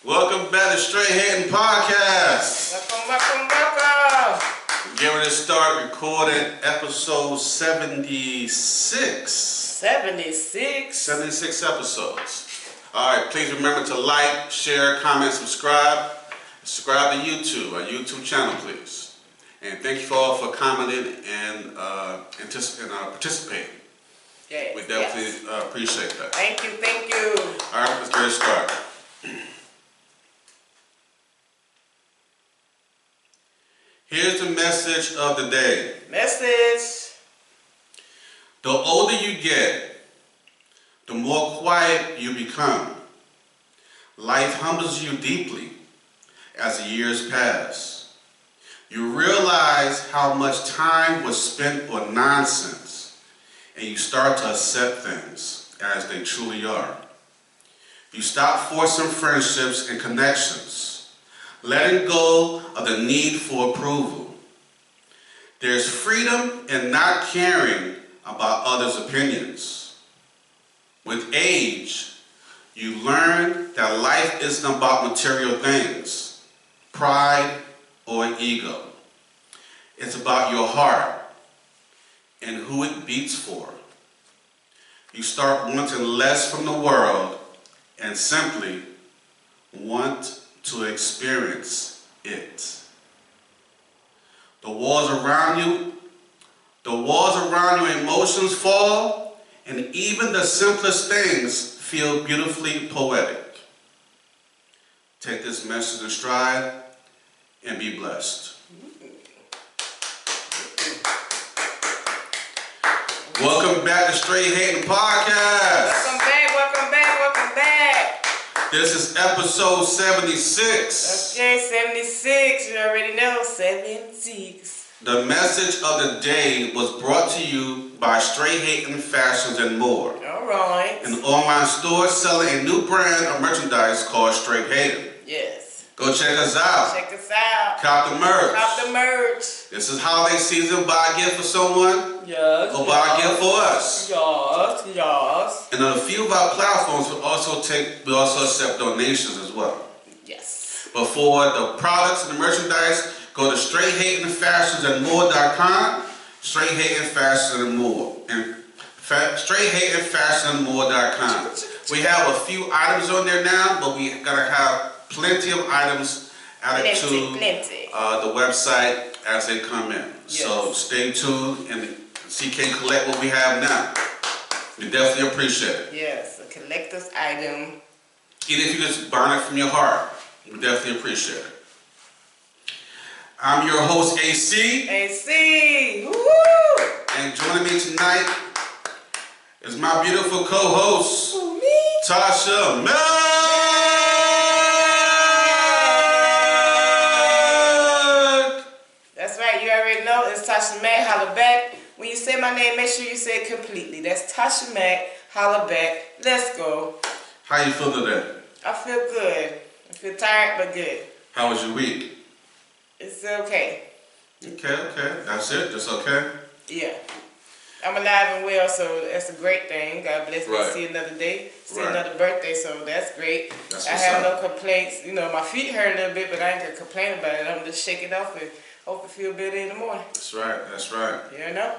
Welcome back to Straight Hating Podcast. Welcome. We're getting ready to start recording episode 76. 76 episodes. Alright, please remember to like, share, comment, subscribe. Subscribe to YouTube, our YouTube channel, please. And thank you all for commenting and participating. Yes, We definitely appreciate that. Thank you. Alright, let's get it started. Here's the message of the day. The older you get, the more quiet you become. Life humbles you deeply as the years pass. You realize how much time was spent on nonsense, and you start to accept things as they truly are. You stop forcing friendships and connections, letting go of the need for approval. There's freedom in not caring about others' opinions. With age, you learn that life isn't about material things, pride, or ego. It's about your heart and who it beats for. You start wanting less from the world and simply want to experience it. The walls around you, emotions fall, and even the simplest things feel beautifully poetic. Take this message in stride and be blessed. Welcome back to Straight Hating Podcast. Welcome back. This is episode 76. Okay, 76. You already know, 76. The message of the day was brought to you by Straight Hating Fashions and More. All right. An online store selling a new brand of merchandise called Straight Hating. Yes. Go check us out. Cop the merch. This is holiday season. Buy a gift for someone. Yes. Or buy a gift for us. Yes. And on a few of our platforms, we also accept donations as well. Yes. But for the products and the merchandise, go to straighthatingfashionsandmore.com. Straight Hating Fashion and More. And straighthatingfashionsandmore.com. We have a few items on there now, but we're gonna have plenty of items added to the website as they come in. Yes. So stay tuned and collect what we have now. We definitely appreciate it. Yes, a collector's item. Even if you just burn it from your heart, we definitely appreciate it. I'm your host, AC. Woo-hoo! And joining me tonight is my beautiful co-host, Tasha Mack. That's right, you already know it's Tasha Mack. Holla back. When you say my name, make sure you say it completely. That's Tasha Mack. Holla back. Let's go. How you feel today? I feel good. I feel tired, but good. How was your week? It's okay. Okay. That's it? Just okay? Yeah. I'm alive and well, so that's a great thing. God bless me to see another day, another birthday, so that's great. I have no complaints. You know, my feet hurt a little bit, but I ain't gonna complain about it. I'm just shake it off and hope it feel better in the morning. That's right. You know?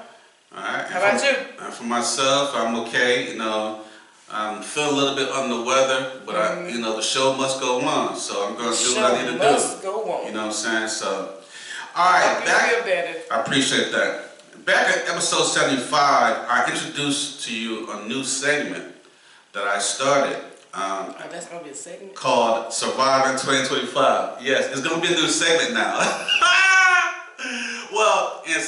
Alright. How about you? And for myself, I'm okay. You know, I feel a little bit under the weather, but the show must go on. So I'm going to do what I need to do. Go on. You know what I'm saying? So, alright. Feel better. I appreciate that. Back at episode 75, I introduced to you a new segment that I started. That's going to be a segment? Called Surviving 2025. Yes, it's going to be a new segment now. Well, in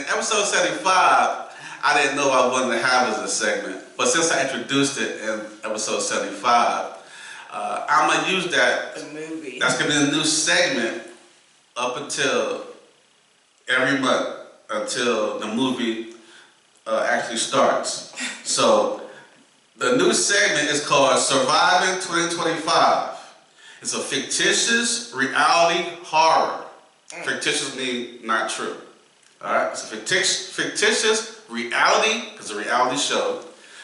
episode 75, I didn't know I wanted to have it as a segment. But since I introduced it in episode 75, I'm going to use that. The movie. That's going to be a new segment up until every month, until the movie actually starts. So, the new segment is called Surviving 2025. It's a fictitious reality horror. Fictitious means not true. Alright? It's a fictitious reality, because it's a reality show,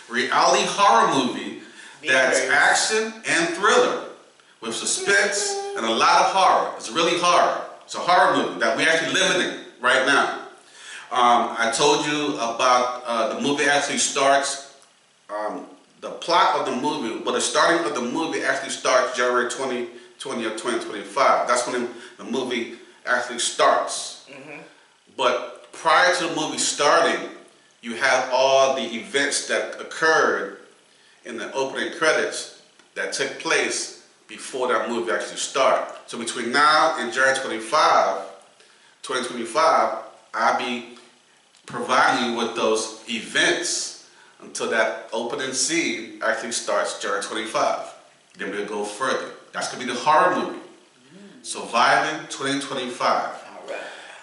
reality horror movie that's action and thriller with suspense and a lot of horror. It's really horror. It's a horror movie that we're actually living in right now. I told you about the movie actually starts, the plot of the movie, but the starting of the movie actually starts January 2020 of 2025. That's when the movie actually starts. Mm-hmm. But prior to the movie starting, you have all the events that occurred in the opening credits that took place before that movie actually started. So between now and January 2025, I'll be providing you with those events until that opening scene actually starts January 25. Then we'll go further. That's going to be the horror movie. Surviving 2025.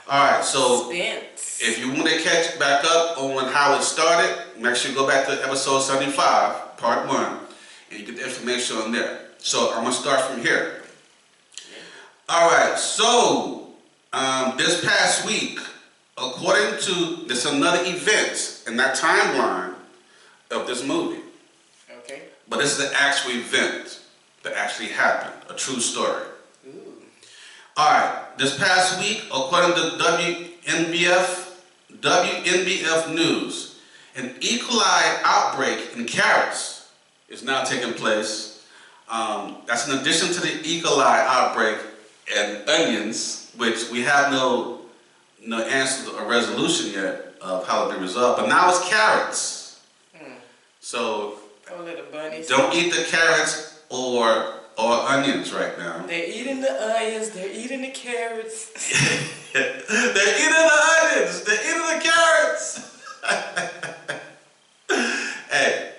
Alright, so if you want to catch back up on how it started, make sure you go back to episode 75, part 1, and you get the information on there. So I'm going to start from here. Alright, so this past week, according to this another event in that timeline of this movie. Okay. But this is the actual event that actually happened, a true story. Alright, this past week, according to WNBF News, an E. coli outbreak in carrots is now taking place. That's in addition to the E. coli outbreak in onions, which we have no answer or resolution yet of how it'll be resolved. But now it's carrots. So little bunnies. Don't eat the carrots or onions right now. They're eating the onions, they're eating the carrots. They're eating the onions, they're eating the carrots. Hey,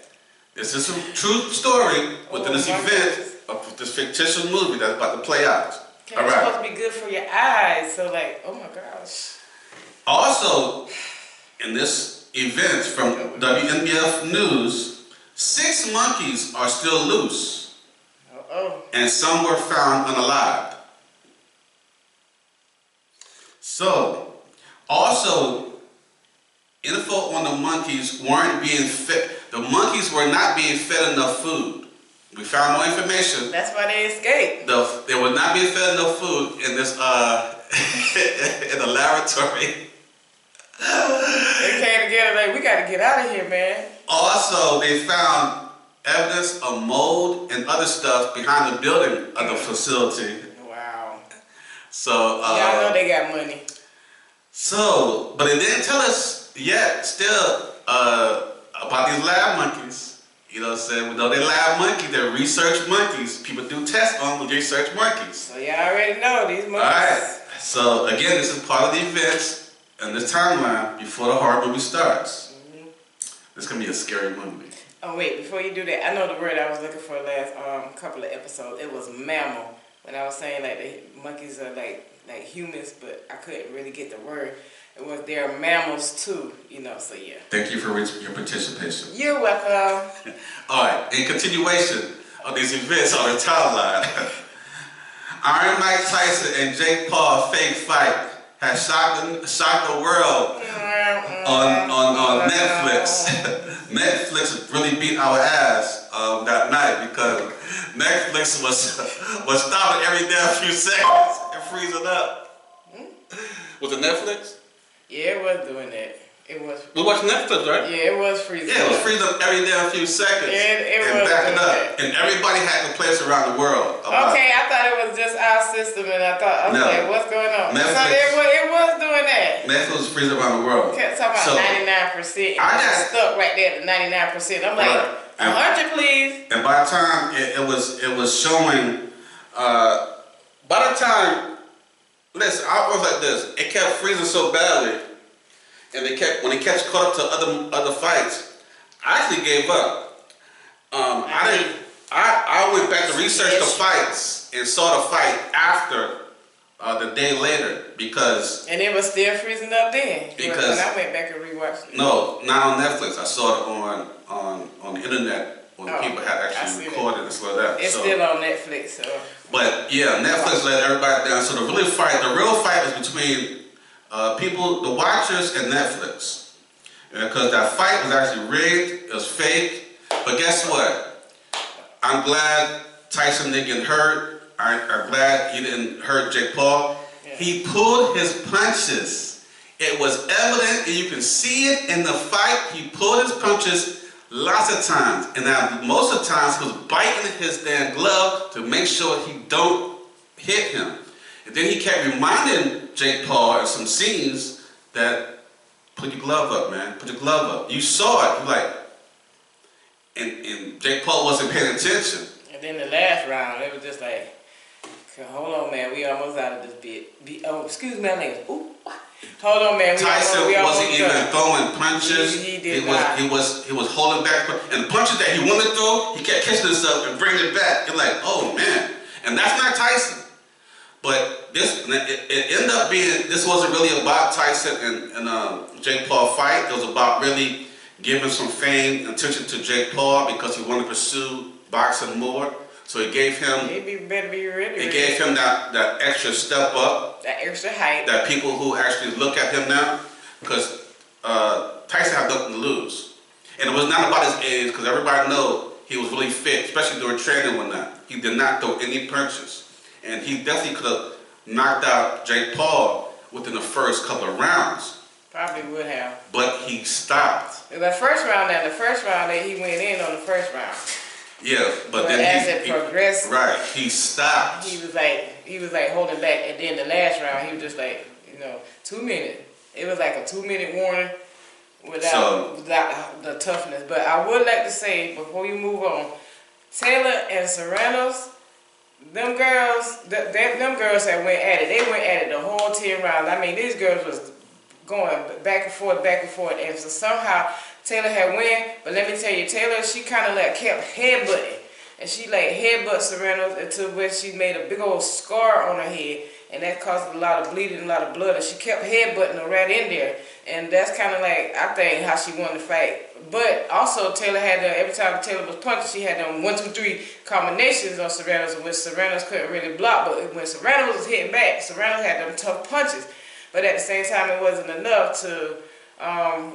this is a true story within this event of this fictitious movie that's about to play out. Okay, it's supposed to be good for your eyes, so like, oh my gosh. Also, in this event from WNBF News, 6 monkeys are still loose. And some were found unalived. So, also, info on the monkeys weren't being fed. The monkeys were not being fed enough food. We found more information. That's why they escaped. They were not being fed enough food in this in the laboratory. They came together like, we got to get out of here, man. Also, they found evidence of mold and other stuff behind the building of the facility. Wow. So y'all know they got money. So, but it didn't tell us yet still about these lab monkeys. You know what I'm saying? We know they're lab monkeys, they're research monkeys. People do tests on with research monkeys. So y'all already know these monkeys. Alright. So again, this is part of the events in this timeline before the horror movie starts. Mm-hmm. This is gonna be a scary movie. Oh wait, before you do that, I know the word I was looking for last couple of episodes. It was mammal. When I was saying like the monkeys are like humans, but I couldn't really get the word. It was they're mammals too, you know. So yeah. Thank you for your participation. You're welcome. All right. In continuation of these events on the timeline, Iron Mike Tyson and Jake Paul fake fight has shocked the world on Netflix. Netflix really beat our ass that night because Netflix was stopping every damn few seconds and freezing up. Was it Netflix? Yeah, it was doing that. It was. We watched Netflix, right? Yeah, it was freezing. Yeah, it was freezing up every damn few seconds. Yeah, it and was backing up. that. And everybody had complaints around the world. Okay, I thought it was just our system, and I thought, okay, what's going on? Netflix, so it was doing that. Netflix was freezing around the world. Kept talking about 99%. I got stuck right there at the 99%. I'm like, 100, please. And by the time it was showing, by the time, listen, I was like this. It kept freezing so badly, and when it kept caught up to other fights, I actually gave up. I went back to research the fights and saw the fight after the day later because. And it was still freezing up then. Because when I went back and rewatched it. No, not on Netflix. I saw it on the internet when people had actually recorded and stuff like that. It's still on Netflix, so. But yeah, Netflix let everybody down. So the real fight is between people, the watchers, and Netflix. Because that fight was actually rigged, it was fake. But guess what? I'm glad Tyson didn't get hurt. I'm glad he didn't hurt Jake Paul. Yeah. He pulled his punches. It was evident, and you can see it in the fight. He pulled his punches lots of times, and now most of the times he was biting his damn glove to make sure he don't hit him. And then he kept reminding Jake Paul in some scenes that put your glove up, man. Put your glove up. You saw it. Like, and Jake Paul wasn't paying attention. And then the last round, it was just like, hold on, man. We almost out of this bit. Oh, excuse me, my name. Ooh. Hold on, man. Tyson wasn't even throwing punches. He was holding back, and the punches that he wanted to throw, he kept catching himself and bringing it back. You're like, oh man, and that's not Tyson. But it ended up being, this wasn't really about Tyson and Jake Paul fight. It was about really giving some fame and attention to Jake Paul because he wanted to pursue boxing more. So it gave him. Better be ready. It gave him that extra step up. That extra height. That people who actually look at him now, because Tyson had nothing to lose, and it was not about his age, because everybody knows he was really fit, especially during training and whatnot. He did not throw any punches, and he definitely could have knocked out Jake Paul within the first couple of rounds. Probably would have. But he stopped. The first round, he went in on the first round. Yeah, but then as it progressed, right, he stopped. He was like holding back, and then the last round, he was just like, 2 minutes. It was like a 2-minute warning without the toughness. But I would like to say before you move on, Taylor and Serrano's, them girls that went at it. They went at it the whole 10 rounds. I mean, these girls was going back and forth, and so somehow Taylor had win, but let me tell you, Taylor, she kind of kept headbutting, and she headbutt Serrano until where she made a big old scar on her head, and that caused a lot of bleeding, a lot of blood, and she kept headbutting her right in there, and that's kind of I think how she won the fight. But also Taylor had every time Taylor was punching, she had them 1, 2, 3 combinations on Serrano's, which Serrano's couldn't really block, but when Serrano was hitting back, Serrano had them tough punches, but at the same time it wasn't enough to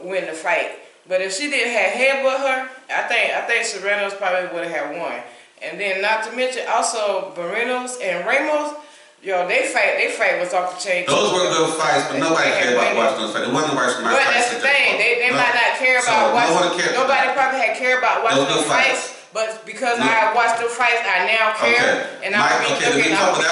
win the fight. But if she didn't have headbutt her, I think Serrano's probably would have won. And then not to mention also Barrios and Ramos, they fight was off the chain. Those were good fights, but nobody cared about watching those fights. It wasn't watching my fights. But that's the thing, they might not care about watching. Nobody probably had care about watching those fights. But because I watched the fights, I now care, and I'm looking. Everybody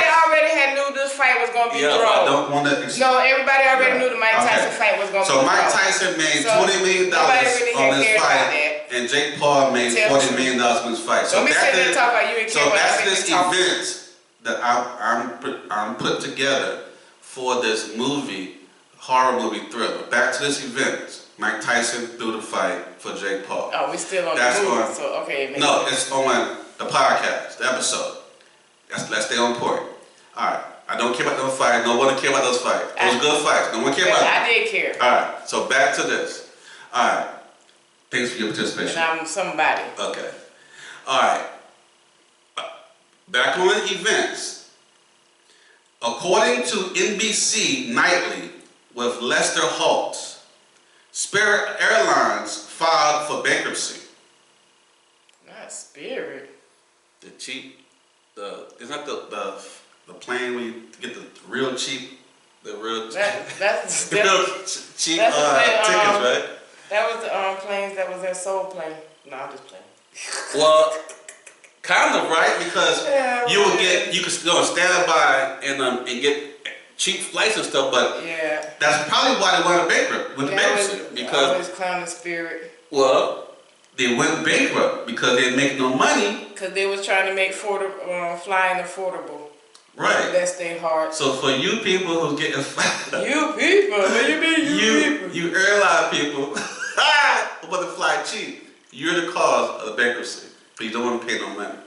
already had knew this fight was gonna be drawn. I don't want to. No, everybody already knew the Mike Tyson fight was gonna be drawn. So Mike Tyson made $20 million on this fight, and Jake Paul made $40 million on this fight. So back to this event that I'm put together for this horror movie thriller. Back to this event. Mike Tyson threw the fight for Jake Paul. Oh, we still on the movie, so okay. No, it's on the podcast, the episode. Let's stay on point. All right. I don't care about those fights. No one care about those fights. Those good fights. No one care about them. I did care. All right. So back to this. All right. Thanks for your participation. And I'm somebody. Okay. All right. Back on events. According to NBC Nightly with Lester Holt, Spirit Airlines filed for bankruptcy. Not Spirit. The cheap, isn't that the plane where you get the real cheap, that's cheap tickets, right? That was the planes that was in Soul Plane. No, I'm just playing. Well, kind of right, because you could stand by and get cheap flights and stuff, but that's probably why they went bankrupt with the bankruptcy. Because always clowning Spirit. Well, they went bankrupt because they didn't make no money. Because they was trying to make flying affordable. Right. That's their heart. So for you people who getting you people, what do you mean people? You airline people who want to fly cheap, you're the cause of the bankruptcy. But you don't want to pay no money.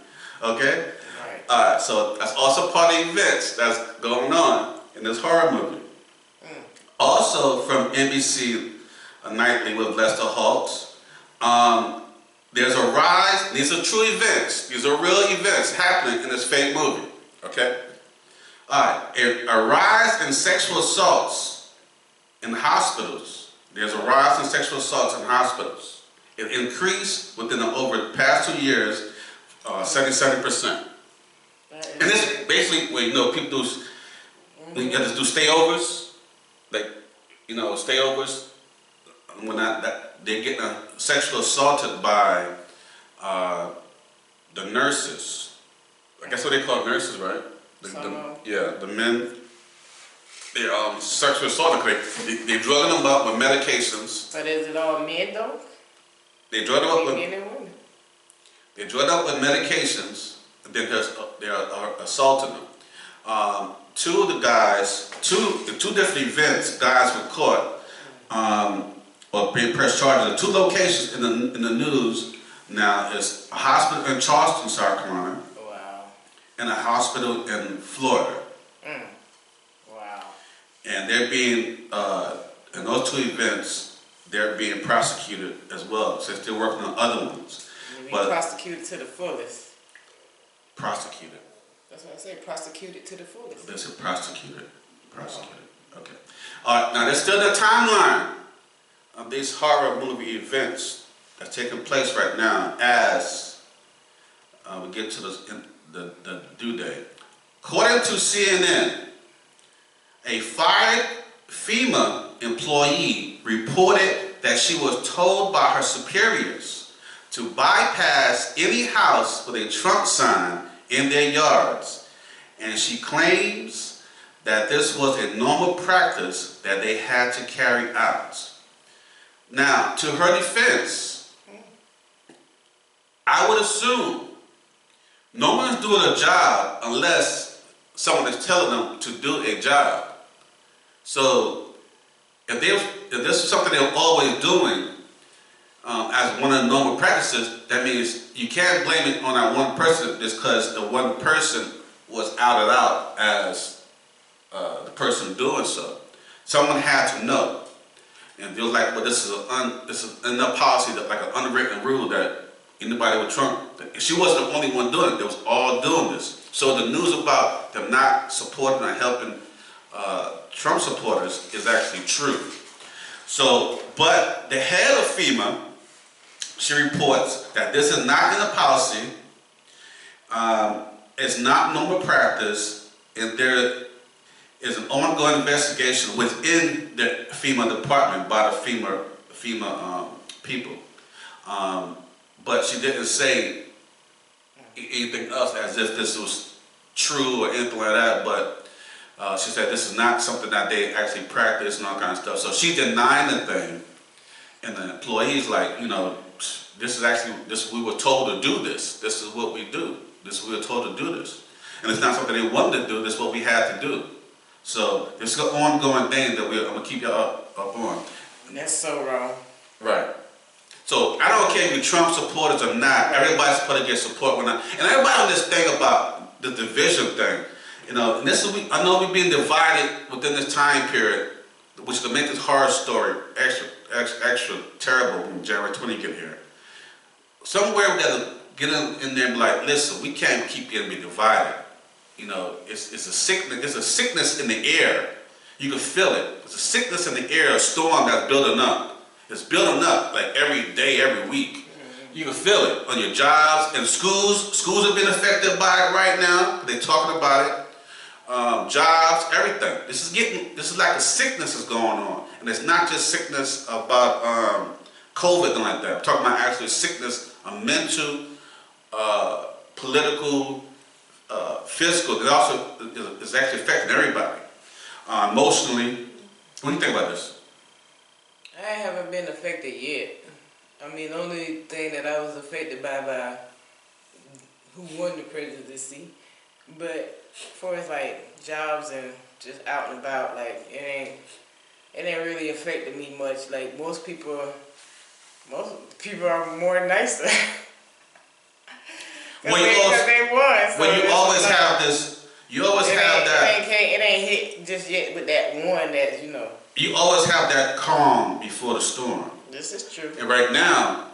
Okay? Right. Alright, so that's also part of the events that's going on in this horror movie. Also from NBC Nightly with Lester Holt, there's a rise. These are true events. These are real events happening in this fake movie. Okay? Alright, a rise in sexual assaults in hospitals. There's a rise in sexual assaults in hospitals. It increased over the past 2 years 77%. And this basically where, you know, people do, you have to do stayovers, like, you know, stayovers, when they're getting sexually assaulted by the nurses. I guess what they call nurses, right? The men. They're sexually assaulted. They're drugging them up with medications. But is it all men though? They drug them up with men and women. They drug up with medications, and then they're assaulting them. Two of the guys, the two different events, guys were caught or being pressed charges. The two locations in the news now is a hospital in Charleston, South Carolina, and a hospital in Florida. Wow. And they're being, in those two events, they're being prosecuted as well, since they're working on other ones. But prosecuted to the fullest. Prosecuted. That's what I say, prosecuted to the fullest. They said prosecuted. Prosecuted. Okay. All right, now there's still the timeline of these horror movie events that's taking place right now as we get to the due date. According to CNN, a fired FEMA employee reported that she was told by her superiors to bypass any house with a Trump sign in their yards, and she claims that this was a normal practice that they had to carry out. Now, to her defense, I would assume no one's doing a job unless someone is telling them to do a job. So, if this is something they're always doing as one of the normal practices, that means you can't blame it on that one person just because the one person was outed out as the person doing so. Someone had to know. And feels like, well, this is enough policy, that like an unwritten rule that anybody with Trump, she wasn't the only one doing it. They was all doing this. So the news about them not supporting or helping Trump supporters is actually true. So, but the head of FEMA, she reports that this is not in the policy, it's not normal practice, and there is an ongoing investigation within the FEMA department by the FEMA people. But she didn't say anything else as if this was true or anything like that, but she said this is not something that they actually practice and all kind of stuff. So she denied the thing, and the employees like, you know, we were told to do this. This is what we do. We were told to do this. And it's not something they wanted to do, this is what we had to do. So it's an ongoing thing that I'm going to keep you up on. That's so wrong. Right. So I don't care if you're Trump supporters or not, everybody's supposed to get support when and everybody on this thing about the division thing. You know, and this is, I know we're being divided within this time period, which can make this horror story extra terrible when January 20 get here. Somewhere we got to get in there and be like, listen, we can't keep getting divided. You know, it's a sickness. It's a sickness in the air. You can feel it. It's a sickness in the air, a storm that's building up. It's building up like every day, every week. You can feel it on your jobs and schools. Schools have been affected by it right now. They're talking about it. Jobs, everything. This is like a sickness is going on, and it's not just sickness about COVID and like that. I'm talking about actually sickness, a mental, political, physical. It also is actually affecting everybody. Emotionally. What do you think about this? I haven't been affected yet. I mean, the only thing that I was affected by who won the presidency. But as far as like jobs and just out and about, like it ain't really affected me much. Like most people are more nicer. Because they won. So you always have this. You always have that. It ain't hit just yet with that one that, you know. You always have that calm before the storm. This is true. And right now,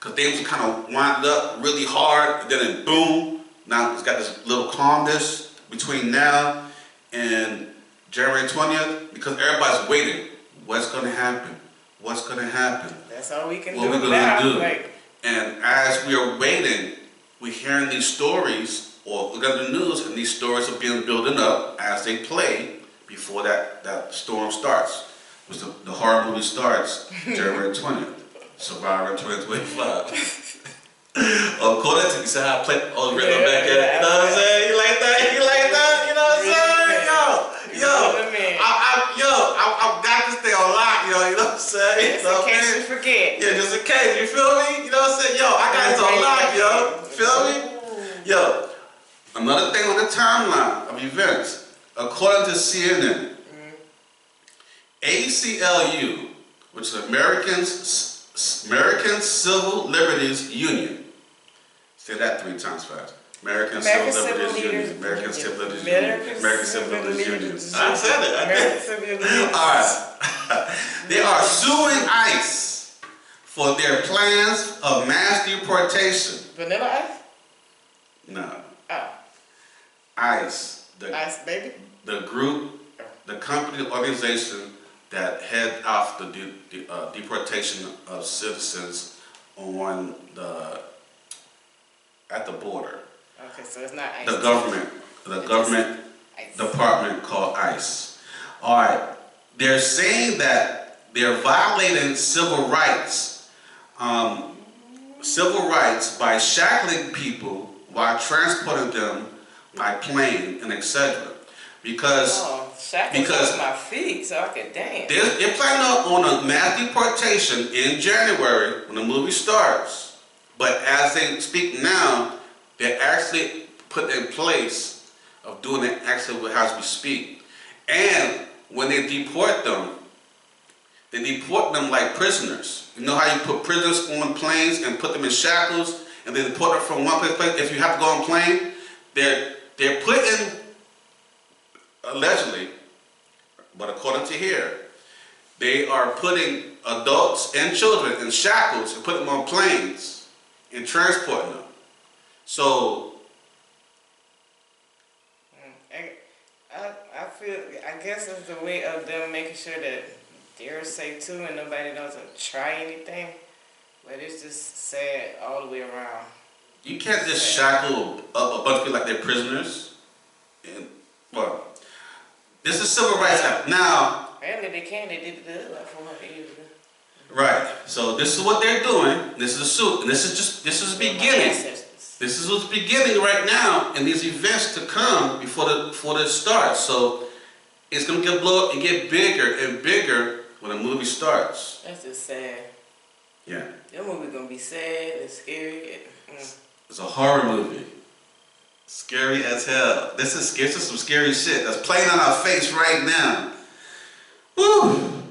because things kind of wind up really hard, and then it boom. Now it's got this little calmness between now and January 20th, because everybody's waiting. What's going to happen? What's going to happen? That's all we can do. What are we going to do? And as we are waiting, we're hearing these stories, or look at the news, and these stories are being building up as they play before that storm starts. Which the horror movie starts January 20th, Survivor 2025. According to you, see how I play all the rhythm back there? You know what I'm saying? You like that? You like that? You know what I'm saying? I've got to stay on lock, yo. You know what I'm saying? Just in case you forget. Yeah, just in case. You feel me? You know what I'm saying? Yo, I got this on lock, yo. Feel me? Yo, another thing on the timeline of events. According to CNN, ACLU, which is American Civil Liberties Union. Say that 3 times fast. American Civil Liberties Union. American Civil Liberties Union. American Civil Liberties Union. I said it. American Civil Liberties Union. All right. They are suing ICE for their plans of mass deportation. Vanilla Ice? No. Oh. ICE. ICE, baby? The group, the company, the organization that head off the deportation of citizens at the border. Okay, so it's not ICE. The government department called ICE. All right, they're saying that they're violating civil rights by shackling people while transporting them by plane and etc. Because my feet, so I could dance. They're planning on a mass deportation in January when the movie starts. But as they speak now, they're actually put in place of doing it actually as we speak. And when they deport them like prisoners. You know how you put prisoners on planes and put them in shackles and they deport them from one place to place? If you have to go on a plane, they're putting, allegedly, but according to here, they are putting adults and children in shackles and putting them on planes and transporting them. So I guess it's the way of them making sure that they're safe too and nobody doesn't try anything. But it's just sad all the way around. You can't just shackle up a bunch of people like they're prisoners. And, well, this is civil rights act. Now, apparently they can. They did it like 400 years ago. Right. So this is what they're doing. This is a suit, and this is the beginning. This is what's beginning right now, and these events to come before it starts. So it's gonna get blow up and get bigger and bigger when the movie starts. That's just sad. Yeah. That movie gonna be sad and scary. It's a horror movie. Scary as hell. This is some scary shit that's playing on our face right now. Woo!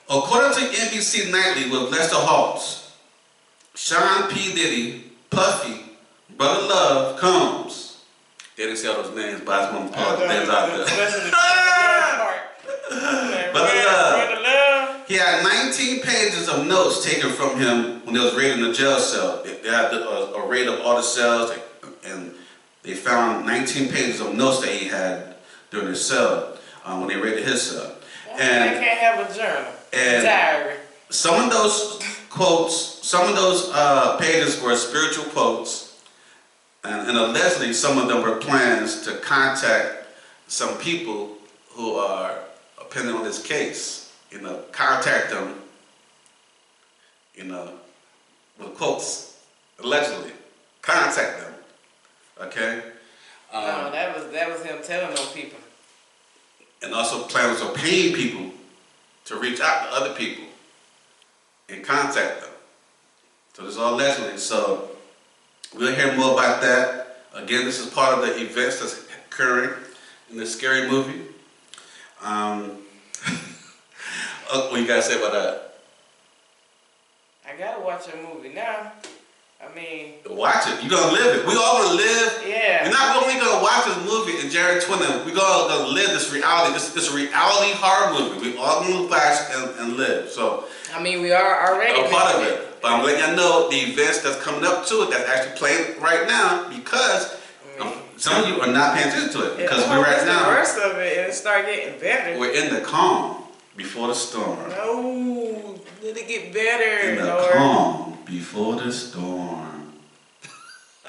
According to NBC Nightly with Lester Holt, Sean P. Diddy, Puffy, Brother Love, Combs. They didn't say all those names, but I just want to pull the names out there. Brother Love. He had 19 pages of notes taken from him when they was raiding the jail cell. They had a raid of all the cells, and they found 19 pages of notes that he had during his cell when they raided his cell. And they can't have a journal, a diary. Some of those quotes, some of those pages were spiritual quotes, and allegedly some of them were plans to contact some people who are depending on this case. Contact them, with quotes, allegedly. Contact them, okay? No, that was him telling those people. And also plans of paying people to reach out to other people and contact them. So this is all allegedly. So we'll hear more about that. Again, this is part of the events that's occurring in this scary movie. What you gotta say about that? I gotta watch a movie now. I mean, watch it. You're gonna live it. We all gonna live. Yeah. We're not only gonna watch this movie in January 20th. We're gonna live this reality. This reality horror movie. We all gonna watch and live. So I mean, we are already a part of it. But I'm letting y'all know the events that's coming up to it that's actually playing right now because some of you are not paying attention to it because we're right now. The worst of it, and start getting better. We're in the calm before the storm. No, let it get better. In the calm before the storm.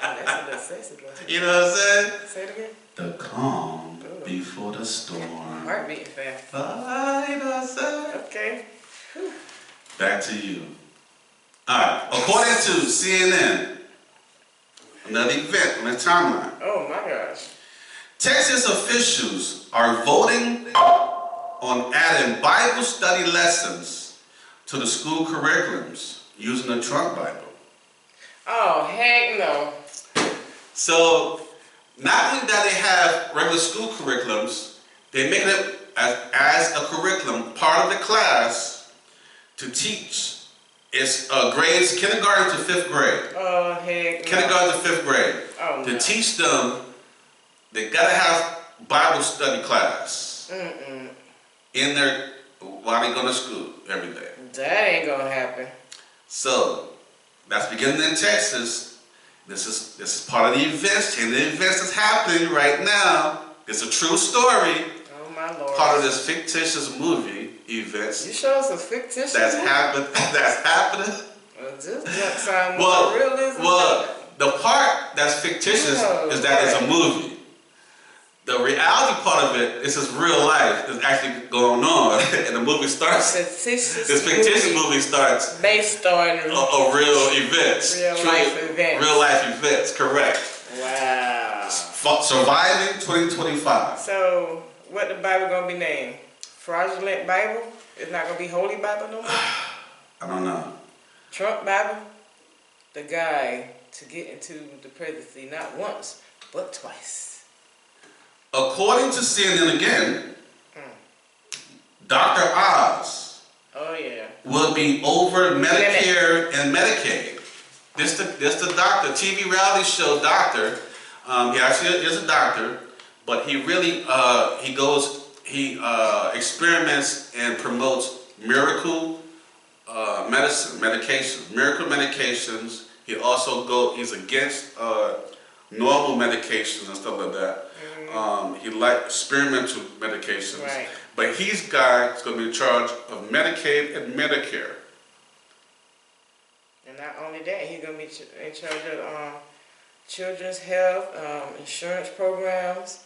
That's That's a little sexy, boy. You know what I'm saying? Say it again. The calm before the storm. Heart beating fast. You know what I'm saying? Okay. Whew. Back to you. Alright, according to CNN, another event on the timeline. Oh my gosh. Texas officials are voting on adding Bible study lessons to the school curriculums using the Trump Bible. Oh, heck no. So, not only that they have regular school curriculums, they make it as a curriculum, part of the class, to teach. It's grades kindergarten to 5th grade. Oh, heck no. Kindergarten to 5th grade. Oh, to no. teach them, they gotta have Bible study class in their while they go to school every day. That ain't gonna happen. So that's beginning in Texas. This is part of the events, and the events that's happening right now. It's a true story. Oh my Lord. Part of this fictitious movie events. You show us a fictitious that's movie? That's happening. Well, this doesn't sound more realism. Well, the part that's fictitious is that it's a movie. The reality part of it is just real life is actually going on, and the movie starts. This fictitious movie starts based on a real events. Real life events, correct. Wow. Surviving 2025. So, what the Bible gonna be named? Fraudulent Bible? It's not gonna be Holy Bible no more? I don't know. Trump Bible? The guy to get into the presidency not once, but twice. According to CNN again, Dr. Oz will be over Medicare and Medicaid. This the doctor, TV reality show doctor. He actually is a doctor, but he really experiments and promotes miracle miracle medications. He's against normal medications and stuff like that. He likes experimental medications. Right. But he's guy is going to be in charge of Medicaid and Medicare. And not only that, he's going to be in charge of children's health, insurance programs.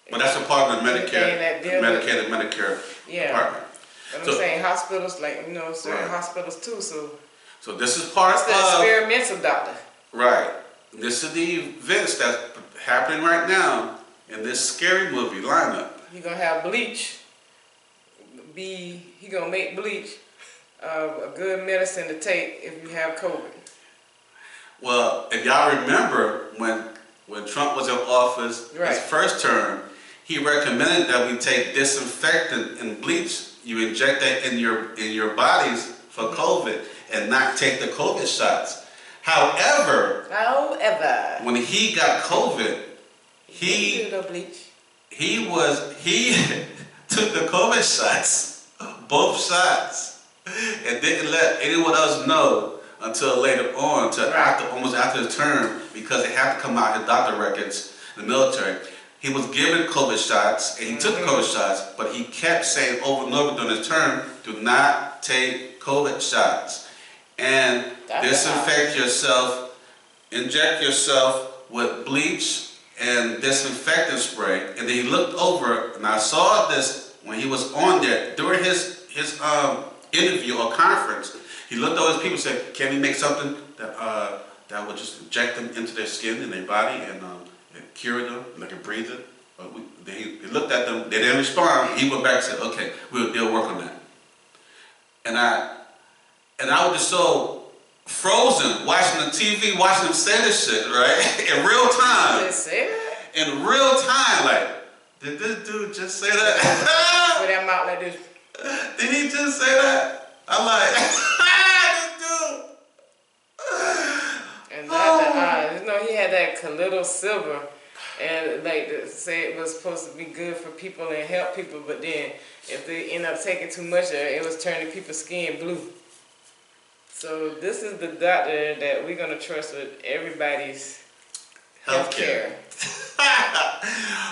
But that's a part of the Medicaid and Medicare department. But I'm saying hospitals, like, certain hospitals too. So this is part of the experimental doctor. Right. This is the events that's happening right now in this scary movie lineup. You're going to have bleach. He going to make bleach a good medicine to take if you have COVID. Well, if y'all remember when Trump was in office, his first term, he recommended that we take disinfectant and bleach. You inject that in your bodies for COVID and not take the COVID shots. However, when he got COVID, he took the COVID shots, both shots, and didn't let anyone else know until later on, almost after his term, because they had to come out his doctor records in the military. He was given COVID shots, and he took the COVID shots, but he kept saying over and over during his term, do not take COVID shots. And disinfect yourself, inject yourself with bleach and disinfectant spray. And then he looked over, and I saw this when he was on there during his interview or conference. He looked over his people and said, can we make something that would just inject them into their skin and their body and cure them, like a breather? He looked at them, they didn't respond. He went back and said, okay, they'll work on that. And I was just so frozen watching the TV, watching them say this shit, right? In real time. Did they say that? In real time, like, did this dude just say that? With that mouth like this. Did he just say that? I'm like, this dude. And he had that little silver, and like to say it was supposed to be good for people and help people, but then if they end up taking too much, it was turning people's skin blue. So this is the doctor that we're gonna trust with everybody's healthcare.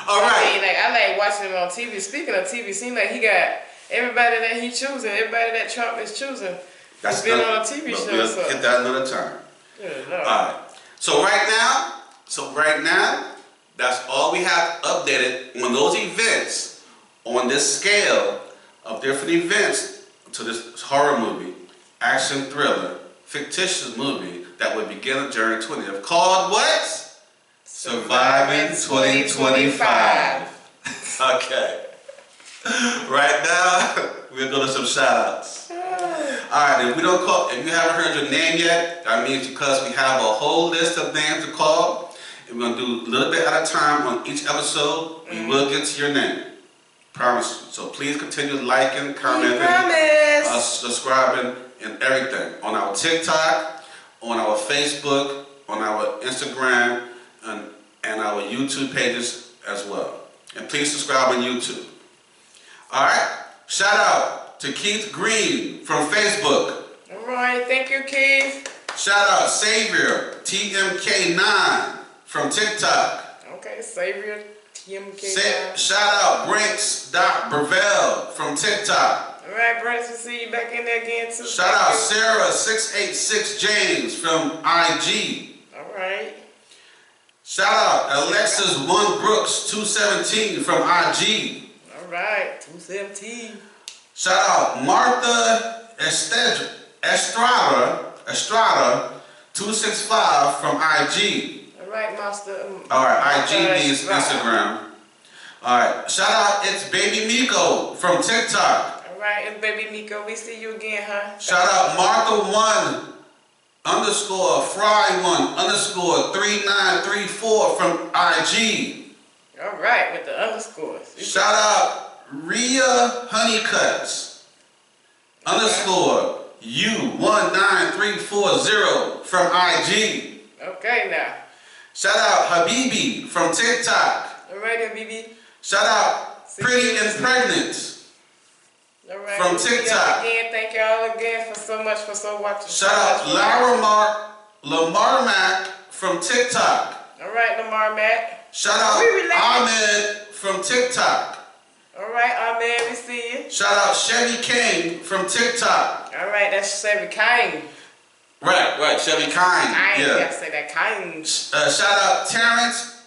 All right. I like watching him on TV. Speaking of TV, seems like he got everybody that he choosing, everybody that Trump is choosing. He's been on a TV show. We'll hit that another time. Good Lord. All right. So right now, So right now, that's all we have updated on those events, on this scale of different events to this horror movie, action thriller, fictitious movie that would begin on January 20th called what? Surviving 2025. Okay. Right now, we're going to some shout-outs. Alright, if you haven't heard your name yet, that means because we have a whole list of names to call. And we're going to do a little bit at a time on each episode. We will get to your name. Promise you. So please continue liking, commenting, subscribing, and everything. On our TikTok, on our Facebook, on our Instagram, and our YouTube pages as well. And please subscribe on YouTube. Alright, shout out to Keith Green from Facebook. Alright, thank you, Keith. Shout out Savior TMK9 from TikTok. Okay, Savior TMK9. Shout out Brinks.Brevel from TikTok. Alright, Brinks, we'll see you back in there again too. Shout out Sarah686 James from IG. Alright. Shout out Alexis 1 Brooks 217 from IG. Alright, 217. Shout out Martha Estrada 265 from IG. Alright, Master. Alright, IG means Instagram. Alright, shout out It's Baby Miko from TikTok. Alright, it's Baby Miko. We see you again, huh? Shout out Martha 1 _ Fry 1 _ 3934 from IG. Alright, with the underscores. Shout out Rhea Honeycuts _ U19340 from IG. Okay, now. Shout out Habibi from TikTok. Alright, Habibi. Shout out Pretty and Pregnant Alright, from TikTok. Again, thank y'all again for watching. Shout out Lamar Mac from TikTok. Alright, Lamar Mac. Shout out Ahmed from TikTok. Alright, Ahmed, we see you. Shout out Chevy King from TikTok. Alright, that's Chevy King. Right, Chevy King. Yeah. You gotta say that King. Shout out Terrence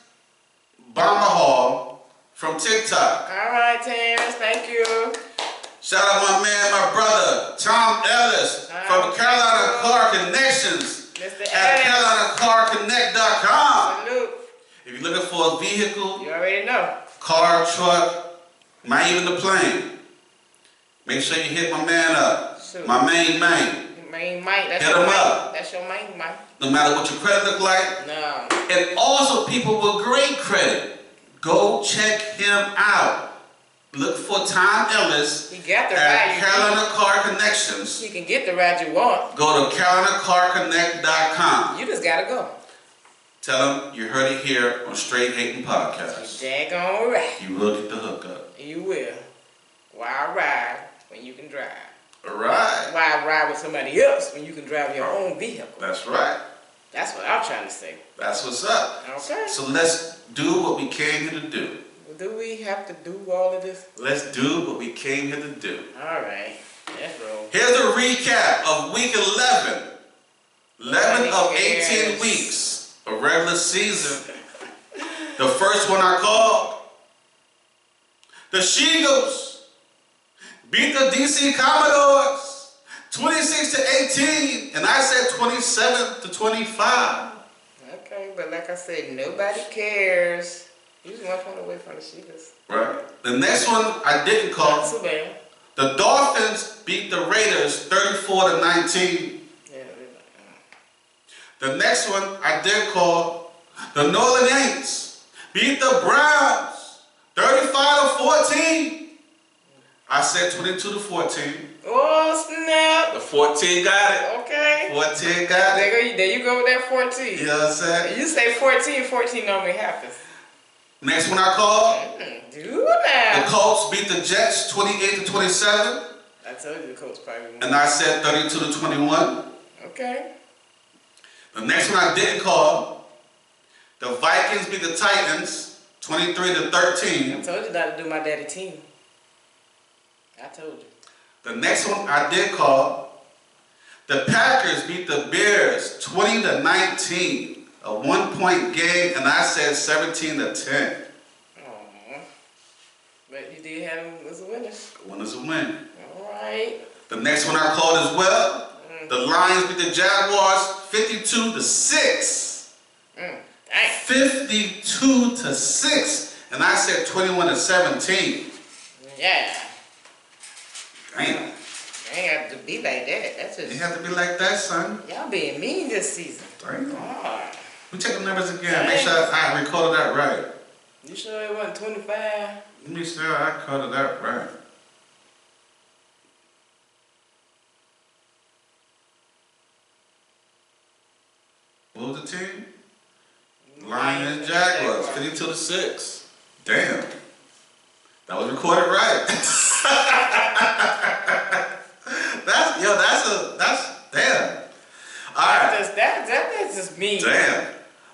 Bomberhall from TikTok. Alright, Terrence, thank you. Shout out my brother, Tom Ellis from Carolina Car Connections at CarolinaCarConnect.com. Salute. If you're looking for a vehicle, you already know. Car, truck, might even the plane, make sure you hit my man up. Shoot. My main man. Main Mike. That's hit your him main. up. That's your main Mike. No matter what your credit look like. No. And also people with great credit. Go check him out. Look for Tom Ellis he got the at Carolina Car Connections. You can get the ride you want. Go to CarolinaCarConnect.com. You just gotta go. Tell them you heard it here on Straight Hating Podcast. Daggone right. You will get the hookup. You will. Why ride when you can drive? Alright. Why ride with somebody else when you can drive your own vehicle? That's right. That's what I'm trying to say. That's what's up. Okay. So let's do what we came here to do. Do we have to do all of this? Let's do what we came here to do. Alright. Let's roll. Here's a recap of week 11. 11 of 18 weeks. A regular season. The first one I called, the She-Goats beat the DC Commodores 26-18, and I said 27-25. Okay, but like I said, nobody cares. You just 1 point away from the She-Goats. Right. The next one I didn't call. Not too bad. The Dolphins beat the Raiders 34-19. The next one I did call, the New Orleans Saints beat the Browns 35-14. I said 22-14. Oh snap! The 14 got it. Okay. 14 got it. There you go with that 14. You know what I'm saying? You say 14 normally happens. Next one I called, do that. the Colts beat the Jets 28-27. I told you the Colts probably won. And I said 32-21. Okay. The next one I didn't call, the Vikings beat the Titans 23-13. I told you not to do my daddy team. I told you. The next one I did call, the Packers beat the Bears 20-19. a 1-point game, and I said 17-10. But you did have them as a winner. One is a win. All right. The next one I called as well. The Lions beat the Jaguars 52-6. 52-6. And I said 21-17. Yeah. Damn. Ain't have to be like that. That's just. It had to be like that, son. Y'all being mean this season. Damn. God. We check the numbers again. Make sure I recorded that right. You sure it wasn't 25? Let me sure I recorded that right. What was the team? Lions and Jaguars, 52-6. Damn. That was recorded right. that's damn. Alright. That's just mean. Damn.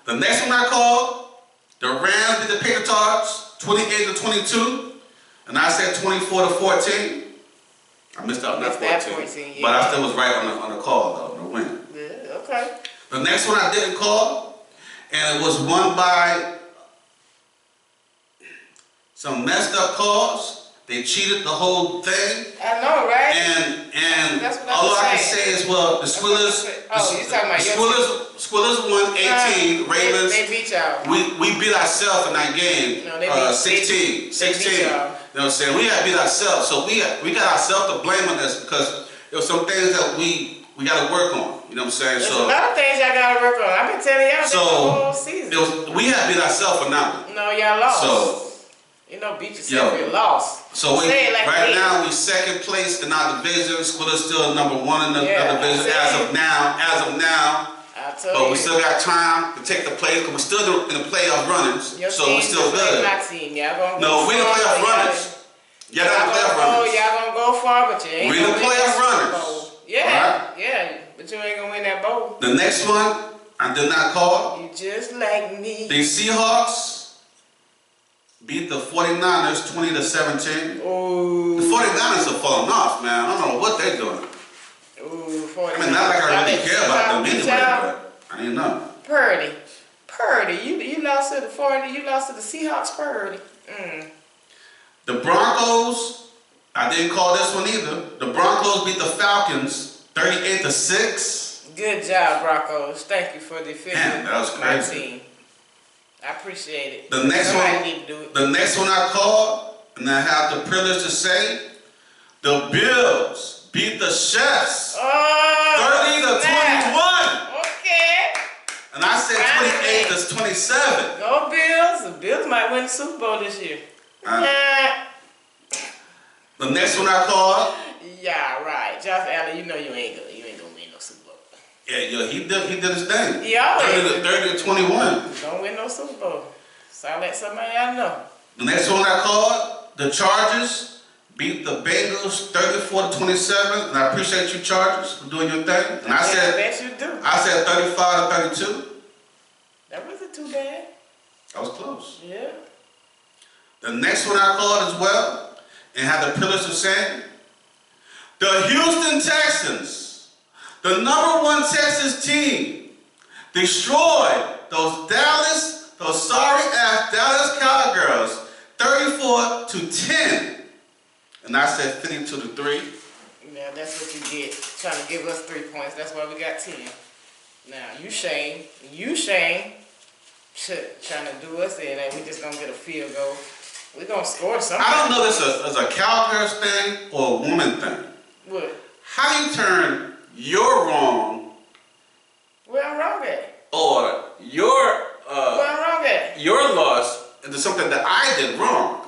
The next one I called, the Rams beat the Patriots 28-22. And I said 24-14. I missed out on that 14. But I still was right on the call though, the win. Yeah, okay. The next one I didn't call, and it was won by some messed up calls. They cheated the whole thing. I know, right? And all I can say is, well, the Squillers. You talking about Squillers won 18. Ravens. They beat y'all. We beat ourselves in that game. No, they beat 16. They beat y'all. You know what I'm saying? We had beat ourselves, so we got ourselves to blame on this because there were some things that we got to work on. You know what I'm saying? There's a lot of things y'all got to work on. I've been telling y'all this the whole season. We had beat ourselves for now. No, y'all lost. So. You know, beat yourself, you lost. So right now we second place in our division. Squiller's still number 1 in the division as of now. But we still got time to take the place because we're still in the playoff runnings. So we're still good. My team. Y'all gonna no, we're in the playoff runnings. Y'all not the playoff runners. Y'all gonna go far, but you ain't we're in the playoff runners. Yeah, yeah, but you ain't gonna win that bowl. The next one I did not call. You just like me. The Seahawks beat the 49ers 20-17. Ooh. The 49ers are falling off, man. I don't know what they're doing. Ooh, 49ers. I mean, not like I really care about them anyway, but I didn't know. Purdy, you lost to the 40. You lost to the Seahawks, Purdy. The Broncos, I didn't call this one either. The Broncos beat the Falcons 38-6. Good job, Broncos. Thank you for defending that was my crazy. team. I appreciate it. The next one I called, and I have the privilege to say, the Bills beat the Chefs 30-21. Okay. And I said 28-27. Go Bills. The Bills might win the Super Bowl this year. The next one I called. Yeah, right. Josh Allen, you know you ain't gonna win no Super Bowl. Yeah, he did his thing. He always 30-21. Don't win no Super Bowl. So I let somebody I know. The next one I called, the Chargers beat the Bengals 34-27, and I appreciate you, Chargers, for doing your thing. And I said 35-32. That wasn't too bad. That was close. Yeah. The next one I called as well, and had the privilege of saying, the Houston Texans, the #1 Texas team, destroyed those sorry-ass Dallas Cowgirls 34-10. And I said 52-3. Yeah, that's what you get. Trying to give us 3 points. That's why we got 10. Now, you Shane, trying to do us in, and we just gonna get a field goal. We're gonna score something. I don't know if this is a Cowgirls thing or a woman thing. What? How you turn your wrong Where I'm wrong at? or your Where I'm wrong at? your loss into something that I did wrong?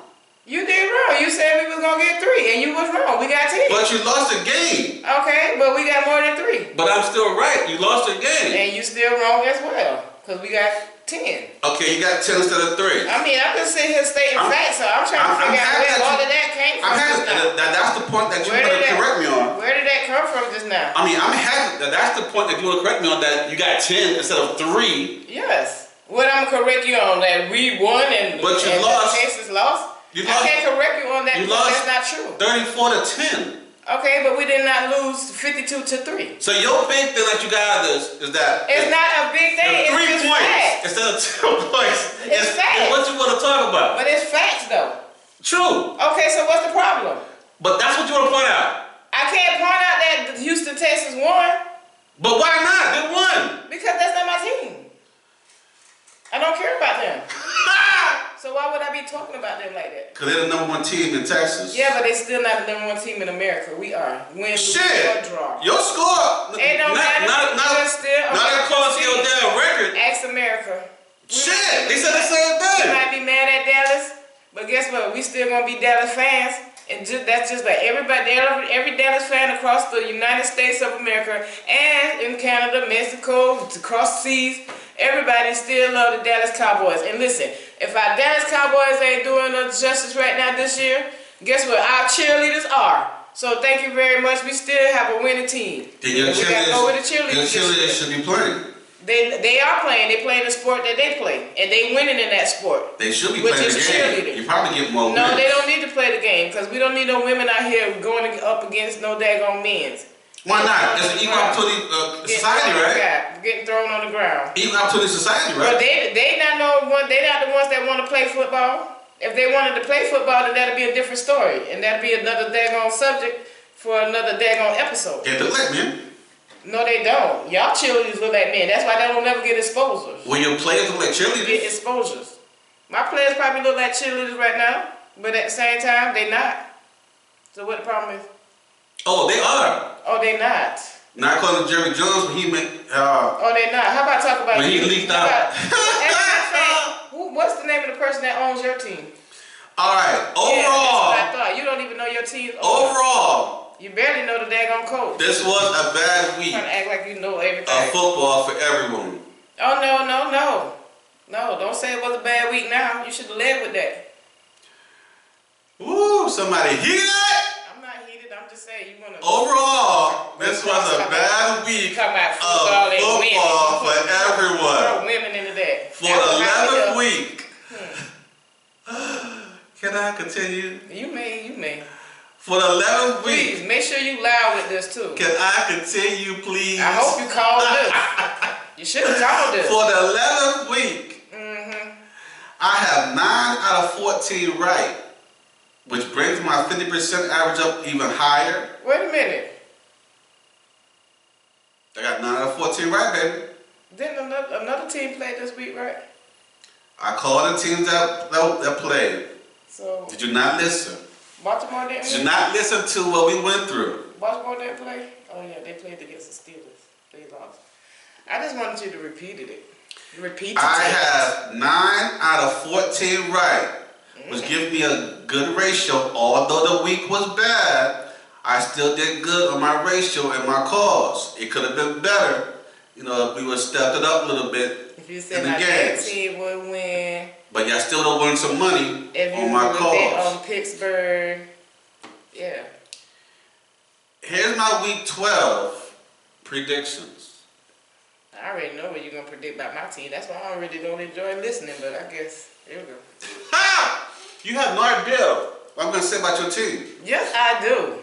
You did wrong. You said we was gonna get 3, and you was wrong. We got 10. But you lost the game. Okay, but we got more than 3. But I'm still right. You lost the game. And you still wrong as well, cause we got 10. Okay, you got 10 instead of 3. I mean, I'm just sitting here stating facts, so I'm trying to figure out where all of that came from. That's the point that you want to correct me on. Where did that come from just now? I mean, I'm happy that's the point that you want to correct me on, that you got 10 instead of 3. Yes. What I'm gonna correct you on, that we won and but you lost. Texas lost? I can't correct you on that because that's not true. 34-10. Okay, but we did not lose 52-3. So your big thing that you got is that it's not a big thing. It's 3 points facts. instead of 2 points. It's facts. It's what you want to talk about. But it's facts though. True. Okay, so what's the problem? But that's what you want to point out. I can't point out that Houston Texans won. But why not? They won. Because that's not my team. I don't care about them. So why would I be talking about them like that? Because they're the #1 team in Texas. Yeah, but they still not the #1 team in America. We are. Win, lose, or draw. Your score. It don't matter. Not according to your damn record. Ask America. Shit. They said the same thing. We might be mad at Dallas, but guess what? We still going to be Dallas fans. And that's just like every Dallas fan across the United States of America and in Canada, Mexico, across the seas, everybody still love the Dallas Cowboys. And listen, if our Dallas Cowboys ain't doing us justice right now this year, guess what? Our cheerleaders are. So thank you very much. We still have a winning team. Then your cheerleaders should be playing. They are playing. They playing the sport that they play, and they winning in that sport. They should be playing the game. Cheerleading. You probably get more. No, they don't need to play the game because we don't need no women out here going up against no daggone men's. Why not? It's an equal opportunity society, right? Getting thrown on the ground. Equal opportunity society, right? But they not the ones that want to play football. If they wanted to play football, then that'd be a different story, and that'd be another daggone subject for another daggone episode. They look like men. No, they don't. Y'all cheerleaders look like men. That's why they don't never get exposures. Well, your players look like cheerleaders? Get exposures. My players probably look like cheerleaders right now, but at the same time, they not. So what the problem is? Oh, they are. Oh, they not. Not according to Jerry Jones, but he meant... oh, they not. How about talk about... When he leaked out... What's the name of the person that owns your team? All right, overall... Yeah, that's what I thought. You don't even know your team. Overall... You barely know the daggone coach. This was a bad week. Trying to act like you know everything. Of football for everyone. Oh, no. No, don't say it was a bad week now. You should have led with that. Woo, somebody heated? I'm not heated. I'm just saying you want to... Overall, this was a bad week of football for everyone. Throw women into that. For the 11th week. Can I continue? You may. For the 11th week. Please, make sure you loud with this too. Can I continue, please? I hope you called this. You should have called this. For the 11th week, I have 9 out of 14 right, which brings my 50% average up even higher. Wait a minute. I got 9 out of 14 right, baby. Didn't another team play this week, right? I called the teams that played. So did you not listen? Baltimore didn't. Did you not listen to what we went through? Baltimore didn't play? Oh yeah, they played against the Steelers. They lost. I just wanted you to repeat it. I have 9 out of 14 right, which gives me a good ratio. Although the week was bad, I still did good on my ratio and my calls. It could have been better, if we would have stepped it up a little bit. If you said my team would win. But y'all still don't win some money on my calls. If you on Pittsburgh, yeah. Here's my week 12 predictions. I already know what you're gonna predict about my team. That's why I really don't enjoy listening. But I guess here we go. Ha! You have no idea what I'm gonna say about your team. Yes, I do.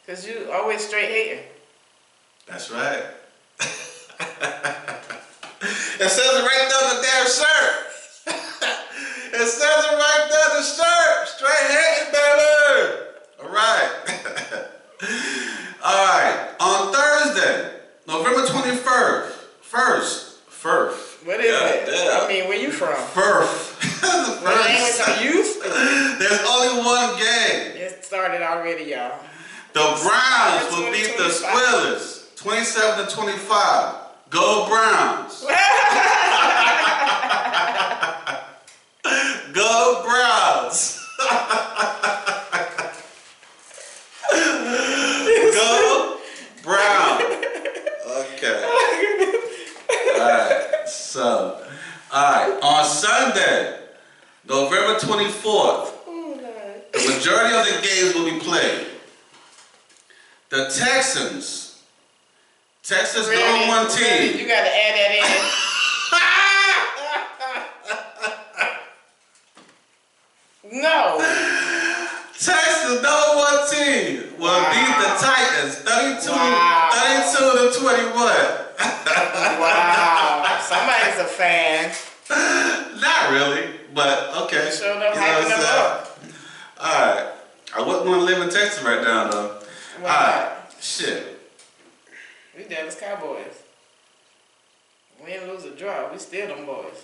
Cause you always straight hating. That's right. It says it right there on the damn shirt. It says it right there on the shirt. Straight hating, baby. All right. All right. On Thursday, November 21st. First. What is it? I mean, where you from? First. What language are you speaking? There's only one game. It started already, y'all. The Browns will beat the Squillers 27-25. Go Browns. Go Browns. Go Browns. Okay. Alright. On Sunday, November 24th, the majority of the games will be played. The Texans number 1 team. Really? You got to add that in. No. Texas number 1 team team will beat the Titans 32 to 21. Wow. Somebody's a fan. Not really, but okay. Show them hyping them up. Alright. I wouldn't want to live in Texas right now, though. Alright. Shit. We Dallas Cowboys. Win, lose, or draw. We still them boys.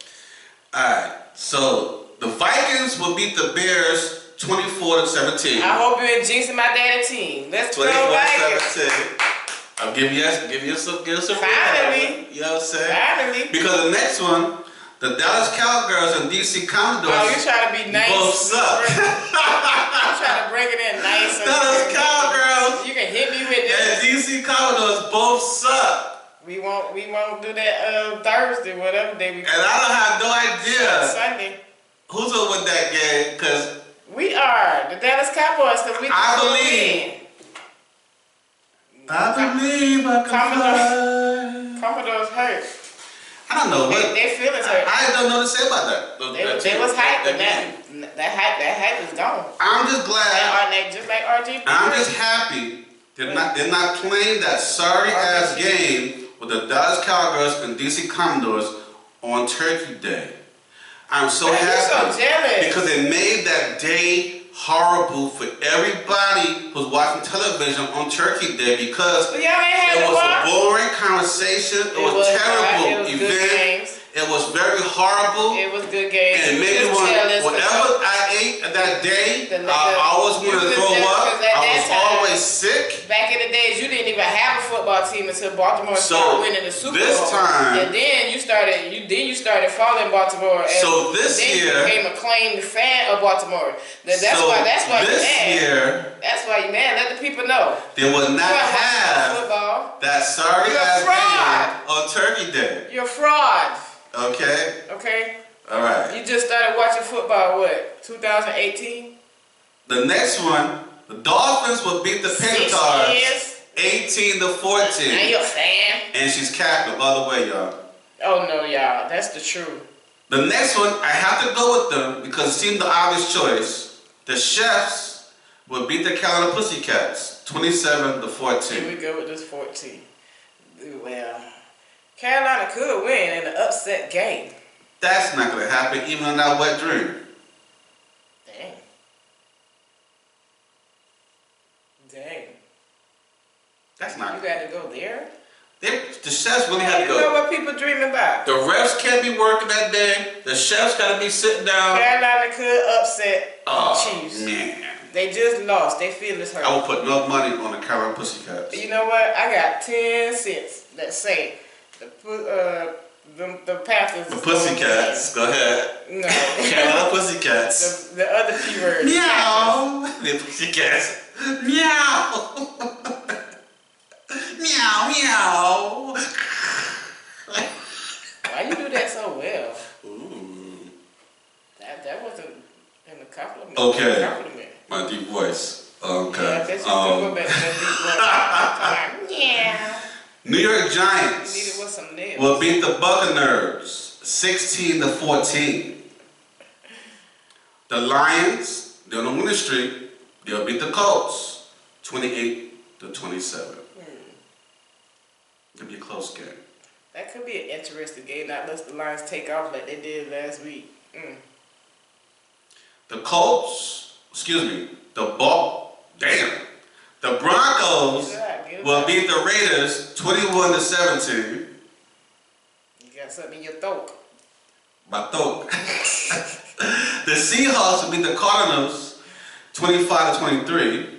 Alright. So, the Vikings will beat the Bears 24 to 17. I hope you ain't jinxing my daddy team. Let's go Vikings. 17. I'll give you some finally. You know what I'm saying? Finally. Because the next one, the Dallas Cowgirls and DC Commodores. Oh, you trying to be nice. Both suck. You trying to break it in nice. Dallas Cowgirls. You can hit me with this. And DC Commodores both suck. We won't do that Thursday, whatever day we. And I don't have no idea. Sunday. Who's gonna win that game? Cause we are the Dallas Cowboys. Cause we. I believe I can fly. Commodore's hurt. I don't know what. Their feelings hurt. I don't know what to say about that. They was hyped, but that hype is gone. I'm just glad. Just like RG. I'm just happy they're not playing that sorry ass game with the Dallas Cowgirls and DC Commodores on Turkey Day. I'm so happy. You're so jealous. Because it made that day horrible for everybody who's watching television on Turkey Day because it was a boring conversation. It was a terrible event. It was very horrible. It was good games. And it made me want whatever I ate that day, I always wanted to throw up. I was always sick. Back in the days, you didn't even have a football team until Baltimore started winning the Super Bowl. This time, and then you started following Baltimore. And so this year, you became a claimed fan of Baltimore. That's why you're mad. That's why you're mad. Let the people know. They would not have that sorry ass game on Turkey Day. You're a fraud. Okay. Okay. All right. You just started watching football. What? 2018. The next one, the Dolphins will beat the Panthers 18 to 14. Now you're a fan. And she's capping all the way, y'all. Oh no, y'all. That's the truth. The next one, I have to go with them because it seemed the obvious choice. The Chefs will beat the Carolina Pussycats 27 to 14. Here we go with this 14. Well, Carolina could win in an upset game. That's not going to happen even in that wet dream. Dang. That's not. You got to go there? The Chefs really had to go. You know what people dreaming about? The refs can't be working that day. The Chefs got to be sitting down. Carolina could upset the Chiefs. Man. They just lost. They feel it's hurt. I will put no money on the Carolina Pussycats. You know what? I got 10 cents that say the Panthers. The Pussycats. Go ahead. No. Carolina Pussycats. The other P word. Meow. The Pussycats. Meow. Meow, meow. Why you do that so well? Ooh. That wasn't in the compliment. Okay. Compliment. My deep voice. Okay. Yeah, I bet you can go back to that deep voice. Yeah. New York Giants Need it with some nails. will beat the Buccaneers 16 to 14. The Lions, they're on a winning streak. They'll beat the Colts 28 to 27. It'll be a close game. That could be an interesting game, not unless the Lions take off like they did last week. The Colts, the Broncos will beat the Raiders 21 to 17. You got something in your throat. My throat. The Seahawks will beat the Cardinals 25 to 23.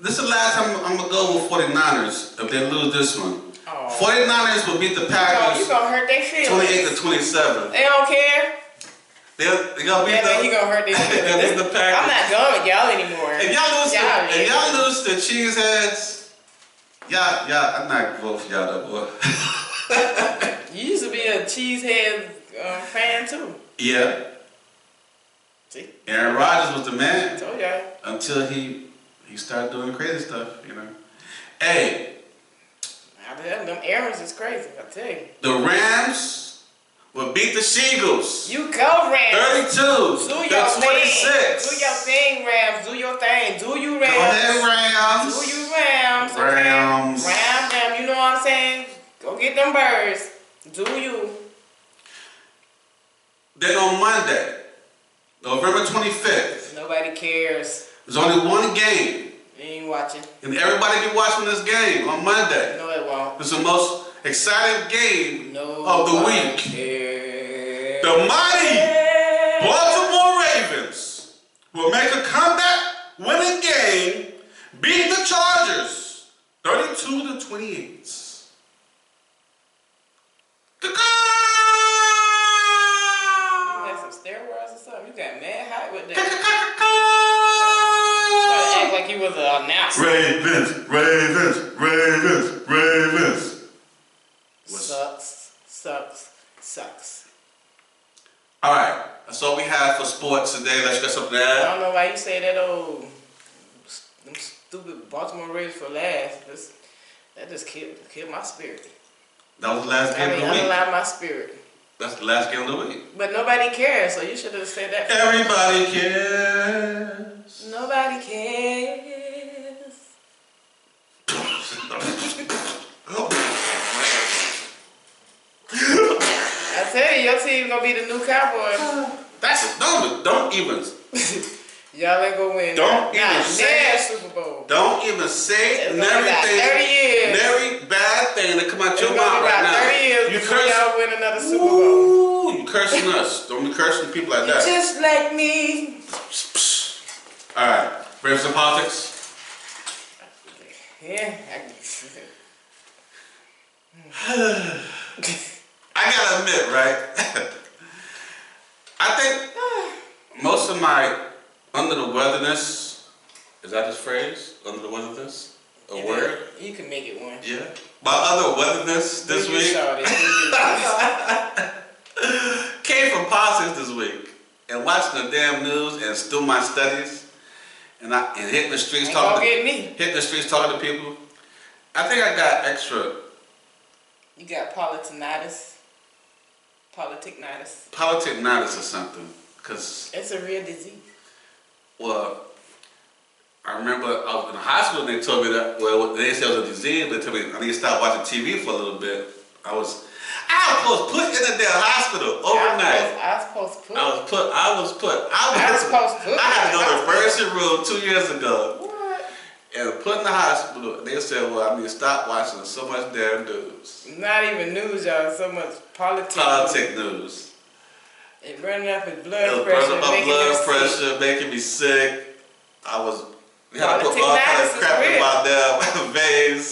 This is the last time I'm going to go with 49ers if they lose this one. Oh. 49ers will beat the Packers. You gonna hurt their feelings. 28 to 27. They don't care. They gonna beat he gonna hurt their feelings. They'll beat the Packers. I'm not going with y'all anymore. If y'all lose to Cheeseheads, y'all, I'm not voting for y'all though, boy. You used to be a Cheesehead fan too. Yeah. See? Aaron Rodgers was the man. I told y'all. Until he started doing crazy stuff, you know. Hey. Them errands is crazy, I tell you. The Rams will beat the She-Eagles. You go, Rams. 32 Do your to 26. thing. Do your thing, Rams. Do your thing. Do you, Rams. Go ahead, Rams. Do you, Rams. Rams. Okay? Ram. You know what I'm saying? Go get them birds. Do you. Then on Monday, November 25th. Nobody cares. There's only one game. You ain't watching. And everybody be watching this game on Monday. No, it won't. It's the most exciting game of the week. Cares. The mighty Baltimore Ravens will make a comeback winning game, beat the Chargers 32 to 28. Steroids or something? You got mad hype with that. You act like you was an announcer. Ravens. Sucks. All right, that's all we have for sports today. Let's get something I out. don't know why you say that old, them stupid Baltimore Ravens for last. That just killed my spirit. That was the last game of the week. Underlined my spirit. That's the last game of the week. But nobody cares, so you should have said that. Everybody cares. Nobody cares. I tell you, your team gonna be the new Cowboys. Don't even. Y'all ain't gonna win. Don't even say Super Bowl. Don't even say every bad thing that come out your mouth right now. 30 years you before y'all win another Super Bowl. Ooh, you cursing us. Don't be cursing people like that. Just like me. All right, ready for some politics? Yeah. I gotta admit, right? I think most of my under the weatherness, is that his phrase? Under the weatherness? A word? You can make it one. Yeah. My other weatherness this week came from politics this week and watching the damn news and still my studies and hitting the streets hitting the streets talking to people. I think I got extra. You got politicnitis. Politicnitis or something. Cause it's a real disease. Well, I remember I was in the hospital and they told me that, well, they said it was a disease, but they told me I need to stop watching TV for a little bit. I was put in the damn hospital overnight. I was put. I had to go to the emergency room 2 years ago. What? And put in the hospital. They said, well, I need to stop watching so much damn news. Not even news, y'all. So much politics. Politic news. It running up his blood pressure. Making me sick. We had to put all kind of crap in my damn veins.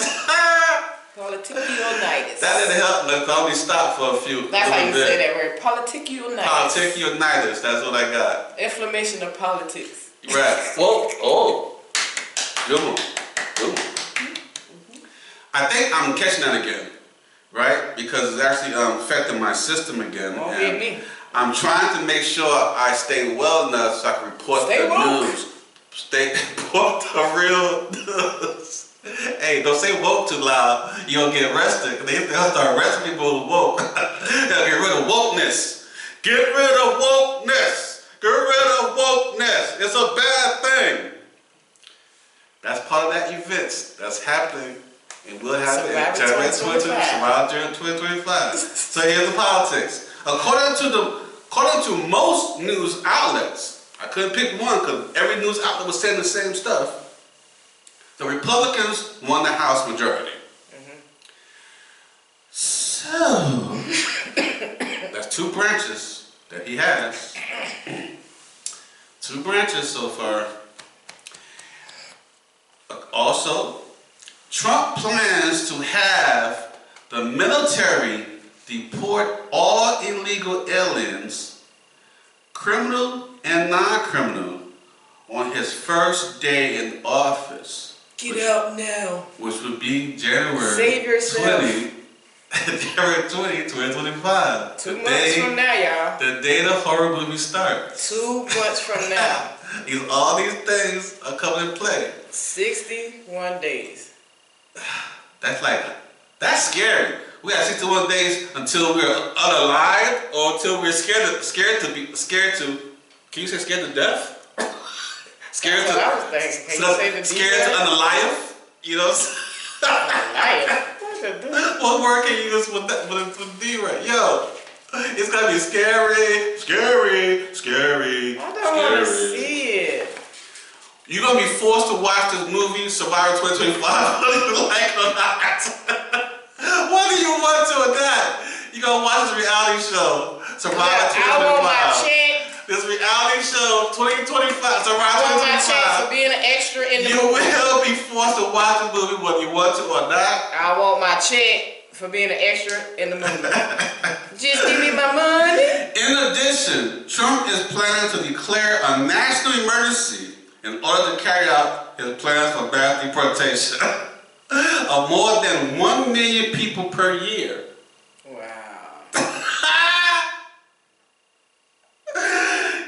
Politicunitis. That didn't help me. I only stopped for a few. That's how you say that word. Politicunitis. Politicunitis. That's what I got. Inflammation of politics. Right. Whoa. Good one. I think I'm catching that again, right? Because it's actually affecting my system again. Won't be me. I'm trying to make sure I stay well enough so I can report the news. Report the real news. Hey, don't say woke too loud. You'll get arrested. They'll start arresting people who woke. They'll get rid of wokeness. Get rid of wokeness. Get rid of wokeness. It's a bad thing. That's part of that event that's happening and will happen in January 2025. So here's the politics. According to most news outlets, I couldn't pick one because every news outlet was saying the same stuff. The Republicans won the House majority. So, that's two branches that he has. Two branches so far. Also, Trump plans to have the military deport all illegal aliens, criminal and non-criminal, on his first day in office. Get out now. Which would be January Save yourself. 2025. 2 months from now, y'all. The day the horror movie starts. 2 months from now. All these things are coming in play. 61 days. That's scary. We got 61 days until we're unalive or until we're scared to. Can you say scared to death? Scared That's to. what I was thinking. Can you say the scared to unalive? You know. Unalive. What word can you use with D right? Yo, it's gonna be scary. I don't want to see it. You're gonna be forced to watch this movie, Survivor 2025, whether you like it or not. Whether you want to or not, you're gonna watch this reality show, Survivor 2025. I want my check. This reality show, 2025, Survivor 2025. I want my check for being an extra in the movie. You will be forced to watch the movie whether you want to or not. I want my check for being an extra in the movie. Just give me my money. In addition, Trump is planning to declare a national emergency in order to carry out his plans for mass deportation of more than 1 million people per year. Wow.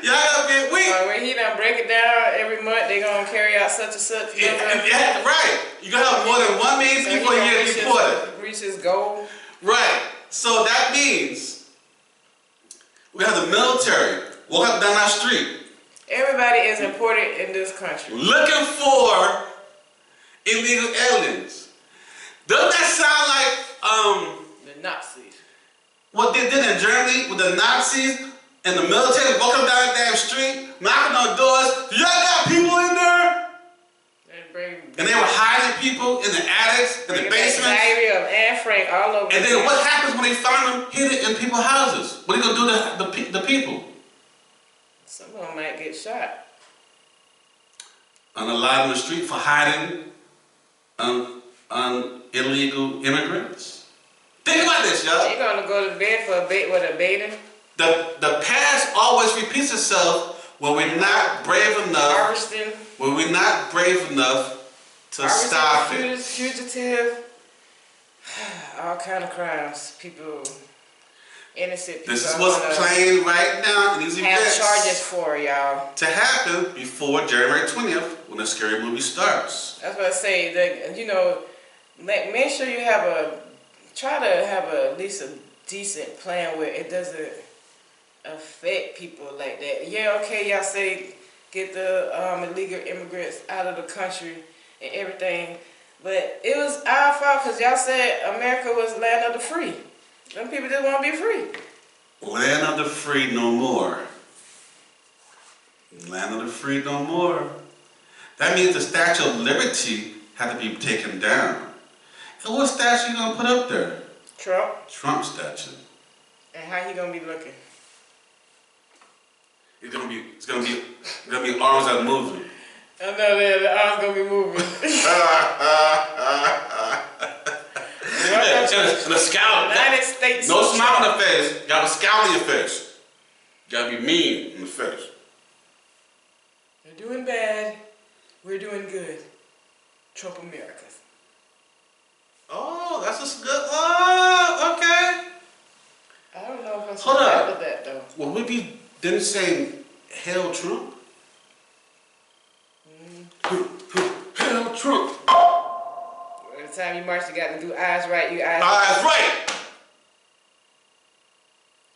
Y'all gotta be weak. When he done break it down every month, they gonna carry out such and such. Yeah, right. You gonna have more than 1 million people a year deported. Reach his goal. Right. So that means we have the military walking down our street. Everybody is important in this country. Looking for illegal aliens. Doesn't that sound like the Nazis? What they did in Germany with the Nazis and the military walking down the damn street, knocking on doors? Y'all got people in there? And they were hiding people in the attics, in the basements. Diary of Anne Frank all over. And then what happens when they find them hidden in people's houses? What are you gonna do to the people? Some of them might get shot. Unalive in the street for hiding illegal immigrants. Think about this, y'all. You're gonna go to bed for a baiting? The past always repeats itself when we're not brave enough. Harvesting. When we're not brave enough to stop it. Fugitive. All kind of crimes. People. Innocent people. This is what's playing right now in these events. Have charges for y'all. To happen before January 20th when the scary movie starts. That's what I say. Make sure you try to have at least a decent plan where it doesn't affect people like that. Yeah, okay, y'all say get the illegal immigrants out of the country and everything, but it was our fault because y'all said America was land of the free. Some people just want to be free. Land of the free no more. Land of the free no more. That means the Statue of Liberty had to be taken down. And what statue you gonna put up there? Trump. Trump statue. And how he gonna be looking? It's gonna be arms that are moving. I know that the arms gonna be moving. And a scowl. United States. No smile on the face. You got a scowl on your face. You gotta be mean in the face. They're doing bad. We're doing good. Trump America. Oh, that's a good. Oh, okay. I don't know if I'm Hold up. with that though. Will we be then saying "Hail Trump"? Hail Trump. By the time you march, you got to do eyes right. Eyes right.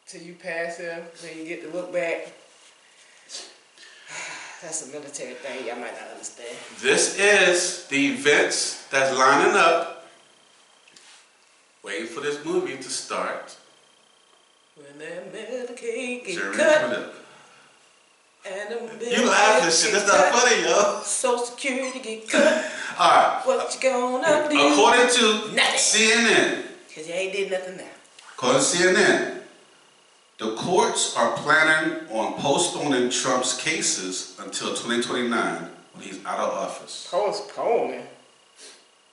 Till you pass him, then you get to look back. That's a military thing. Y'all might not understand. This is the events that's lining up. Waiting for this movie to start. When that Medicaid get cut. You laughing shit. That's not funny, yo. Social Security get cut. Alright. What you gonna do? According to nothing. CNN. Because you ain't did nothing now. According to CNN, the courts are planning on postponing Trump's cases until 2029 when he's out of office. Postponing?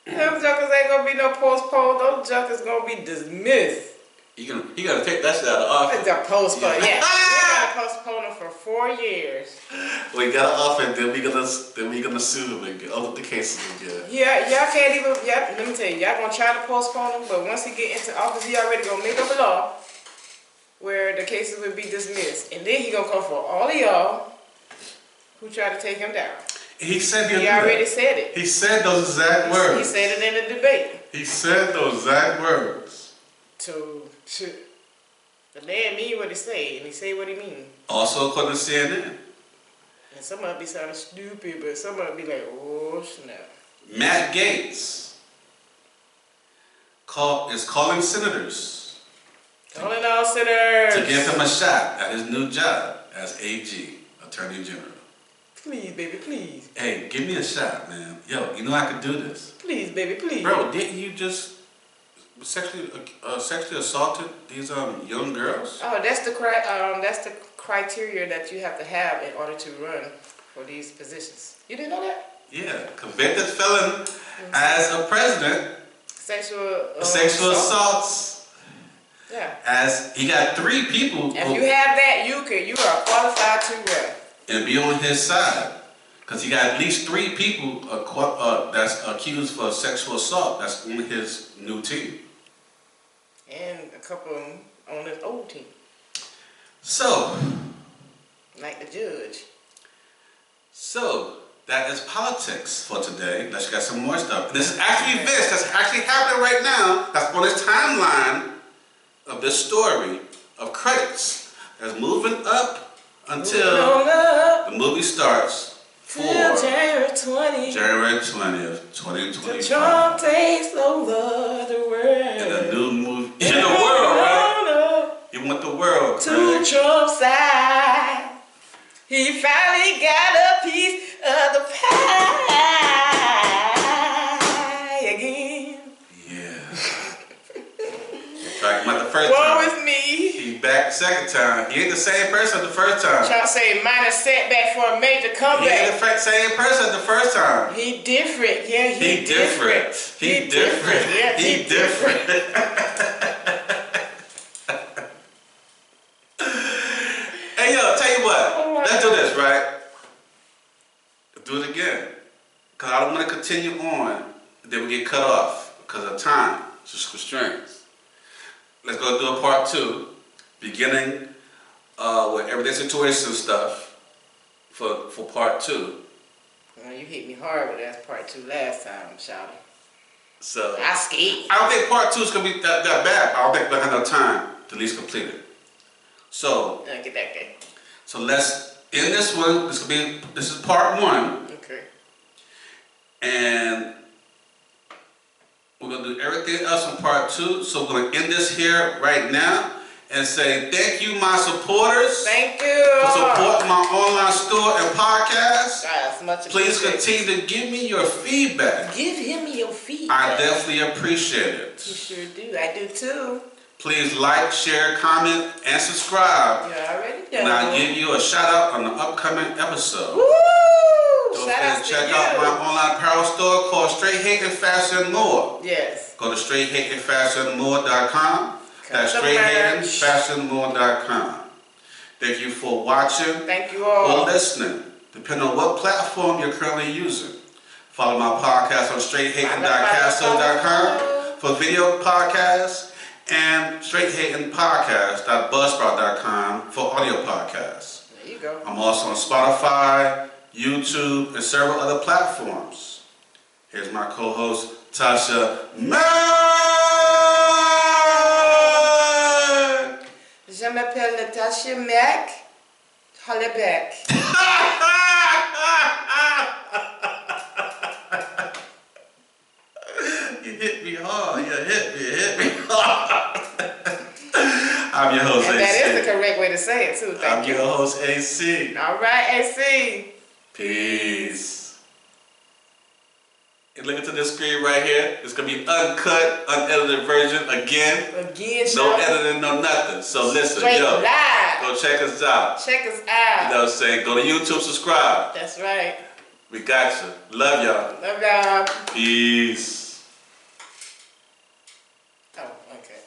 Them jokers ain't gonna be no postpone. Those jokers gonna be dismissed. He gotta take that shit out of office. It's a postpone, yeah. We gotta postpone him for 4 years. We got an offer, then we gonna sue him and get all the cases again. Yeah, y'all can't even. Let me tell you, y'all gonna try to postpone him, but once he get into office, he already gonna make up a law where the cases would be dismissed, and then he gonna come for all of y'all who try to take him down. He said he already said it. He said those exact words. He said it in the debate. He said those exact words. So, the man mean what he say, and he say what he mean. Also according to CNN. And some of it be sounding stupid, but some of it be like, oh snap. Matt Gaetz is calling senators. Calling all senators. To give him a shot at his new job as AG, Attorney General. Please, baby, please. Hey, give me a shot, man. Yo, you know I can do this. Please, baby, please. Bro, didn't you just sexually assaulted these young girls? Oh, that's the criteria that you have to have in order to run for these positions. You didn't know that? Yeah, convicted felon as a president. Sexual assaults. Yeah. As he got 3 people. If you have that, you are qualified to run. And be on his side. Because he got at least 3 people that's accused for sexual assault that's on his new team. And a couple of them on his old team. So. Like the judge. So, that is politics for today. Let's get some more stuff. This is actually events that's actually happening right now. That's on this timeline of this story of credits. That's moving up until the movie starts for January 20th. January 20th, 2025. The Trump takes over the world. In a new movie. In the world, right? You want the world, to Trump's side. He finally got a piece of the pie again. Yeah. Back about the first time. Woe is me. He back second time. He ain't the same person the first time. Trying to say minor setback for a major comeback. He ain't the same person the first time. He different. Yeah, he different. He different. Yeah, he different. Hey, yo, tell you what. Let's do this, right? Let's do it again. Because I don't want to continue on. Then we get cut off because of time. Just constraints. Let's go do a part 2. Beginning with everyday situation stuff for part 2. Well, you hit me hard with that part 2 last time, Shouty. So I ski. I don't think part 2 is gonna be that bad. I don't think we'll have enough time to at least complete it. So Get that game. So let's end this one. This is part 1. Okay. And we're gonna do everything else in part 2. So we're gonna end this here right now and say thank you, my supporters. Thank you for supporting my online store and podcast. That's much Please continue to give me your feedback. Give him your feedback. I definitely appreciate it. You sure do. I do too. Please like, share, comment, and subscribe. You already know. And I'll give you a shout out on the upcoming episode. Woo! Don't Shout out forget to check you. out my online apparel store called Straight Hating Fashion and More. Yes. Go to straighthatingfashionmore.com. That's straighthatingfashionmore.com. Thank you for watching. Thank you all. Or listening, depending on what platform you're currently using. Follow my podcast on straighthating.castle.com for video podcasts and straighthatingpodcast.buzzsprout.com for audio podcasts. There you go. I'm also on Spotify, YouTube, and several other platforms. Here's my co-host, Tasha Mack. Je m'appelle Natasha Mack. Holla back. You hit me hard. You hit me hard. I'm your host, And AC. that is the correct way to say it, too. Thank you. I'm your host, AC. All right, AC. Peace. And look into this screen right here. It's going to be uncut, unedited version again. No editing, no nothing. So listen, straight yo. live. Go check us out. Check us out. You know what I'm saying? Go to YouTube, subscribe. That's right. We got you. Love y'all. Love y'all. Peace. Oh, okay.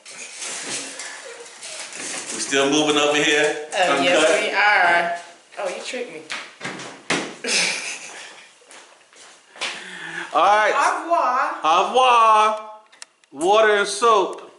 We still moving over here. Oh, yes, we are. Oh, you tricked me. All right. Au revoir. Au revoir. Water and soap.